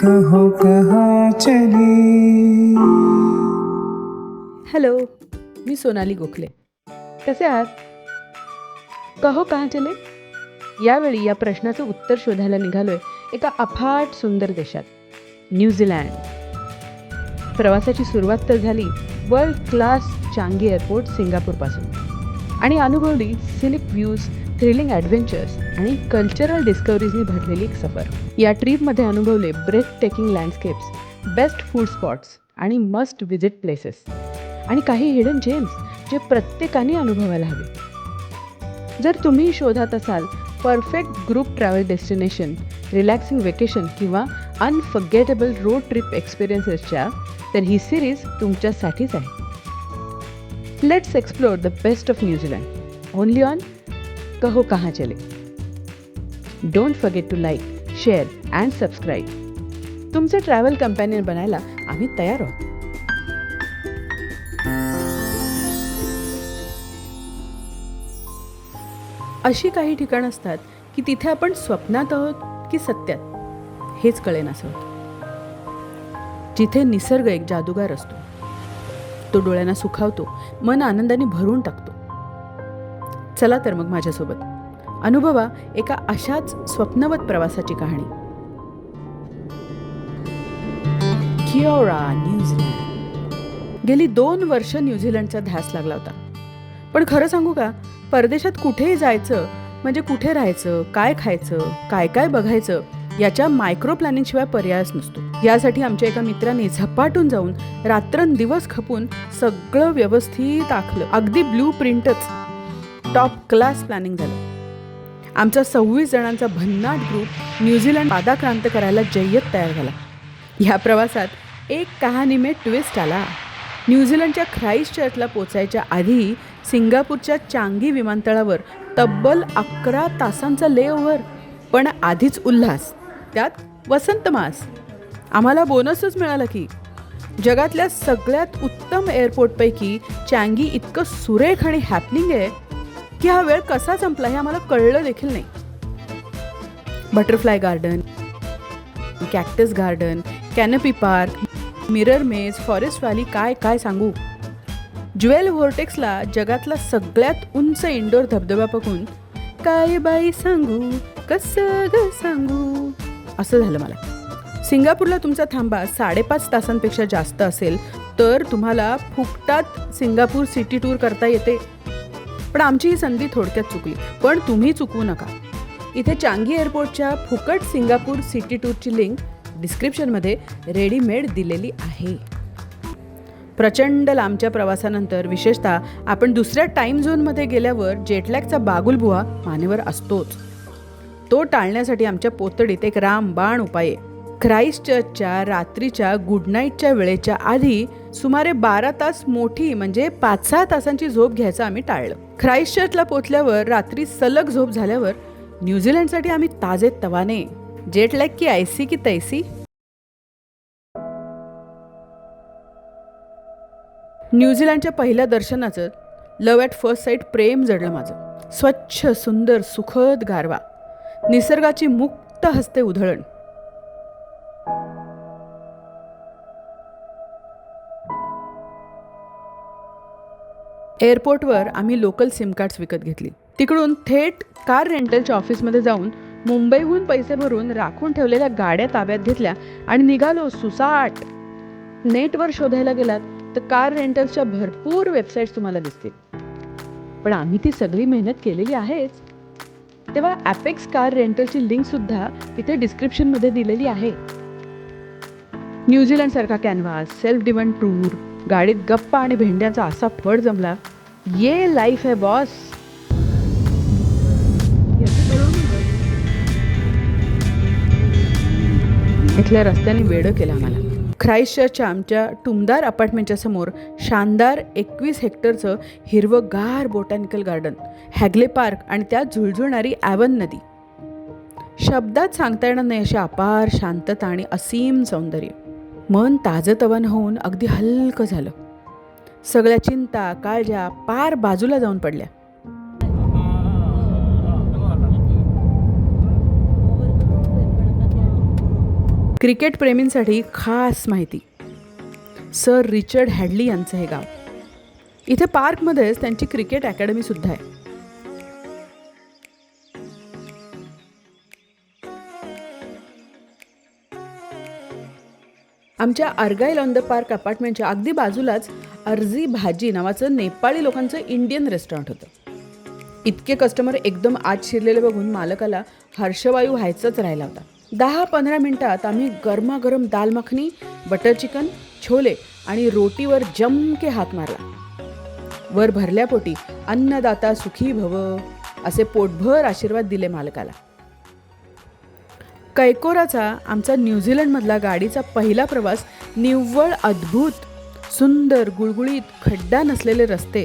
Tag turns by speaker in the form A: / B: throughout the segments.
A: कहो कहाँ चले.
B: हॅलो, मी सोनाली गोखले. कसे आहात? कहो कहाँ चले? यावेळी या प्रश्नाचं उत्तर शोधायला निघालोय एका अफाट सुंदर देशात, न्यूझीलँड. प्रवासाची सुरुवात तर झाली वर्ल्ड क्लास चांगी एअरपोर्ट सिंगापूरपासून आणि अनुभवली सिनिक व्ह्यूज, थ्रिलिंग ॲडव्हेंचर्स आणि कल्चरल डिस्कवरीजनी भरलेली एक सफर. या ट्रीपमध्ये अनुभवले breathtaking landscapes, best food spots आणि मस्ट विजिट प्लेसेस आणि काही हिडन जेम्स जे प्रत्येकाने अनुभवायला हवे. जर तुम्ही शोधात असाल perfect group travel destination, relaxing vacation किंवा अनफर्गेटेबल रोड ट्रिप एक्सपिरियन्सेसच्या, तर ही सिरीज तुमच्यासाठीच आहे. Let's explore the best of New Zealand only on कहो कहाँ चले. Don't forget to like, share and subscribe. तुमचे ट्रॅव्हल कंपॅनियन बनायला आम्ही तयार आहोत. अशी काही ठिकाणं असतात की तिथे आपण स्वप्नात आहोत की सत्यात हेच कळेन असं होतं. जिथे निसर्ग एक जादूगार असतो, तो डोळ्यांना सुखावतो, मन आनंदाने भरून टाकतो. चला तर मग माझ्यासोबत अनुभवा एका अशाच स्वप्नवत प्रवासाची कहाणी. किओरा, न्यूझीलँड. गेली 2 वर्ष न्यूझीलंडचा ध्यास लागला होता. पण खरं सांगू का, परदेशात कुठेही जायचं म्हणजे कुठे राहायचं, काय खायचं, काय काय बघायचं याच्या मायक्रो प्लॅनिंगशिवाय पर्यायच नसतो. यासाठी आमच्या एका मित्राने झपाटून जाऊन रात्रंदिवस खपून सगळं व्यवस्थित आखलं. अगदी ब्लू प्रिंटच, टॉप क्लास प्लॅनिंग झालं. आमचा 26 जणांचा भन्नाट ग्रुप न्यूझीलंड पादाक्रांत करायला जय्यत तयार झाला. या प्रवासात एक कहाणी में ट्विस्ट आला. न्यूझीलंडच्या ख्राईस्ट चर्चला पोचायच्या आधी सिंगापूरच्या चांगी विमानतळावर तब्बल 11 तासांचा लेओव्हर. पण आधीच उल्हास, त्यात वसंत मास. आम्हाला बोनसच मिळाला की जगातल्या सगळ्यात उत्तम एअरपोर्टपैकी चांगी इतकं सुरेख आणि हॅपनिंग आहे की हा वेळ कसा संपला हे आम्हाला कळलं देखील नाही. Butterfly garden, cactus garden, canopy park, mirror maze, forest valley, काय काय सांगू. ज्वेल व्होर्टेक्सला जगातला सगळ्यात उंच इंडोर धबधबा बघून काय बाई सांगू, कसं ग सांगू असं झालं मला. सिंगापूरला तुमचा थांबा 5.5 तासांपेक्षा जास्त असेल तर तुम्हाला फुकटात सिंगापूर सिटी टूर करता येते. पण आमची ही संधी थोडक्यात चुकली. पण तुम्ही चुकवू नका. इथे चांगी एअरपोर्टच्या फुकट सिंगापूर सिटी टूरची लिंक डिस्क्रिप्शनमध्ये रेडीमेड दिलेली आहे. प्रचंड लांबच्या प्रवासानंतर, विशेषतः आपण दुसऱ्या टाईम झोनमध्ये गेल्यावर जेटलॅगचा बागुलबुवा मानेवर असतोच. तो टाळण्यासाठी आमच्या पोतडीत एक रामबाण उपाय आहे. ख्राईस्ट चर्चच्या रात्रीच्या गुड नाईटच्या वेळेच्या आधी सुमारे 12 तास मोठी म्हणजे 5-6 तासांची झोप घ्यायचं आम्ही टाळलं. ख्राईस्ट चर्चला पोचल्यावर रात्री सलग झोप झाल्यावर न्यूझीलंडसाठी आम्ही ताजे तवाने. जेटलॅग की ऐसी की तैसी. न्यूझीलंडच्या पहिल्या दर्शनाचं लव ॲट फर्स्ट साईट प्रेम जडलं माझं. स्वच्छ, सुंदर, सुखद गारवा, निसर्गाची मुक्त हस्ते उधळण. एअरपोर्टवर आम्ही लोकल सिम कार्ड्स विकत घेतली. तिकडून थेट कार रेंटलच्या ऑफिसमध्ये जाऊन मुंबईहून पैसे भरून राखून ठेवलेल्या गाड्या ताब्यात घेतल्या आणि निघालो सुसाट. नेटवर शोधायला गेलात तर कार रेंटल्सच्या भरपूर वेबसाईट्स तुम्हाला दिसतील. पण आम्ही ती सगळी मेहनत केलेली आहेच. तेव्हा ॲपेक्स कार रेंटलची लिंकसुद्धा इथे डिस्क्रिप्शनमध्ये दिलेली आहे. न्यूझीलंडसारखा कॅनव्हास, सेल्फ डिव्हन टूर, गाडीत गप्पा आणि भेंड्यांचा असा फड जमला. ये लाईफ आहे बॉस. इथल्या रस्त्याने वेडं केलं आम्हाला. ख्राईस्ट चर्चच्या आमच्या टुमदार अपार्टमेंटच्या समोर शानदार 21 हेक्टरचं हिरवंगार बोटॅनिकल गार्डन, हॅगले पार्क आणि त्यात झुळझुळणारी ॲवन नदी. शब्दात सांगता येणार नाही अशी अपार शांतता आणि असीम सौंदर्य. मन ताजंतवानं होऊन अगदी हलकं झालं. सगळ्या चिंता, काळज्या पार बाजूला जाऊन पडल्या. क्रिकेट प्रेमींसाठी खास माहिती, सर रिचर्ड हॅडली यांचं हे गाव. इथे पार्कमध्येच त्यांची क्रिकेट अकॅडमीसुद्धा आहे. आमच्या अर्गाईल ऑन द पार्क अपार्टमेंटच्या अगदी बाजूलाच अर्जी भाजी नावाचं नेपाळी लोकांचं इंडियन रेस्टॉरंट होतं. इतके कस्टमर एकदम आत शिरलेले बघून मालकाला हर्षवायू व्हायचंच राहिला होता. 10-15 मिनिटात आम्ही गरमागरम दाल मखनी, बटर चिकन, छोले आणि रोटीवर जमके हात मारला. वर भरल्या पोटी अन्नदाता सुखी भव असे पोटभर आशीर्वाद दिले मालकाला. कैकोराचा आमचा न्यूझीलंडमधला गाडीचा पहिला प्रवास निव्वळ अद्भुत, सुंदर, गुळगुळीत, खड्डा नसलेले रस्ते,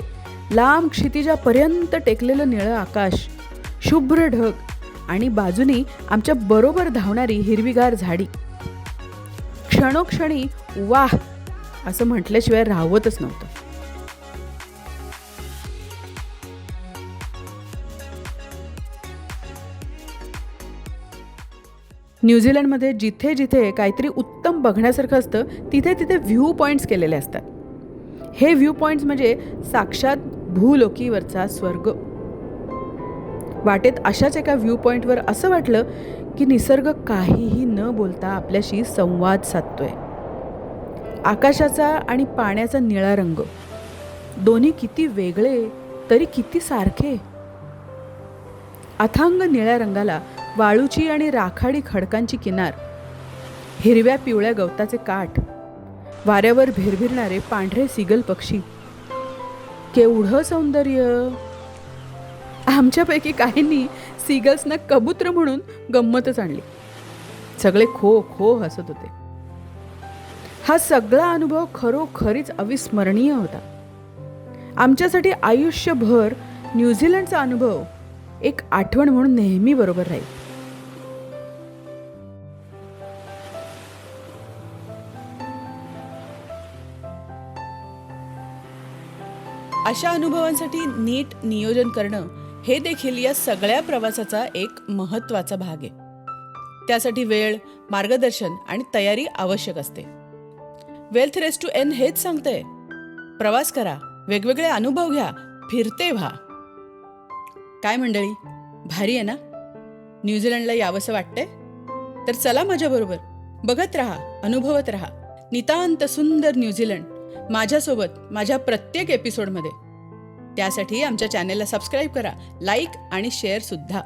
B: लांब क्षितिजापर्यंत टेकलेलं निळं आकाश, शुभ्र ढग आणि बाजूनी आमच्या बरोबर धावणारी हिरवीगार झाडी. क्षणोक्षणी वाह असं म्हटल्याशिवाय राहवतच नव्हतं. न्यूझीलंडमध्ये जिथे जिथे काहीतरी उत्तम बघण्यासारखं असतं तिथे तिथे व्ह्यू पॉईंट्स केलेले असतात. हे व्ह्यू पॉईंट्स म्हणजे साक्षात भूलोकीवरचा स्वर्ग. वाटेत अशाच एका व्ह्यू पॉईंटवर असं वाटलं की निसर्ग काहीही न बोलता आपल्याशी संवाद साधतोय. आकाशाचा आणि पाण्याचा निळा रंग, दोन्ही किती वेगळे तरी किती सारखे. अथांग निळ्या रंगाला वाळूची आणि राखाडी खडकांची किनार, हिरव्या पिवळ्या गवताचे काठ, वाऱ्यावर भिरभिरणारे पांढरे सिगल पक्षी. केवढं सौंदर्य. आमच्यापैकी काहींनी सिगल्सना कबूतर म्हणून गंमतच आणली. सगळे खो खो हसत होते. हा सगळा अनुभव खरोखरीच अविस्मरणीय होता. आमच्यासाठी आयुष्यभर न्यूझीलंडचा अनुभव एक आठवण म्हणून नेहमी बरोबर राहील. अशा अनुभवांसाठी नीट नियोजन करणं हे देखील या सगळ्या प्रवासाचा एक महत्त्वाचा भाग आहे. त्यासाठी वेळ, मार्गदर्शन आणि तयारी आवश्यक असते. वेल्थ रेस टू एन हेच सांगतंय, प्रवास करा, वेगवेगळे अनुभव घ्या, फिरते व्हा. काय मंडळी, भारी आहे ना? न्यूझीलंडला यावंसं वाटतंय? तर चला माझ्याबरोबर, बघत राहा, अनुभवत राहा नितांत सुंदर न्यूझीलंड माझ्यासोबत माझ्या प्रत्येक एपिसोडमध्ये. त्यासाठी आमच्या चॅनेलला सबस्क्राईब करा, लाईक आणि शेअर सुद्धा.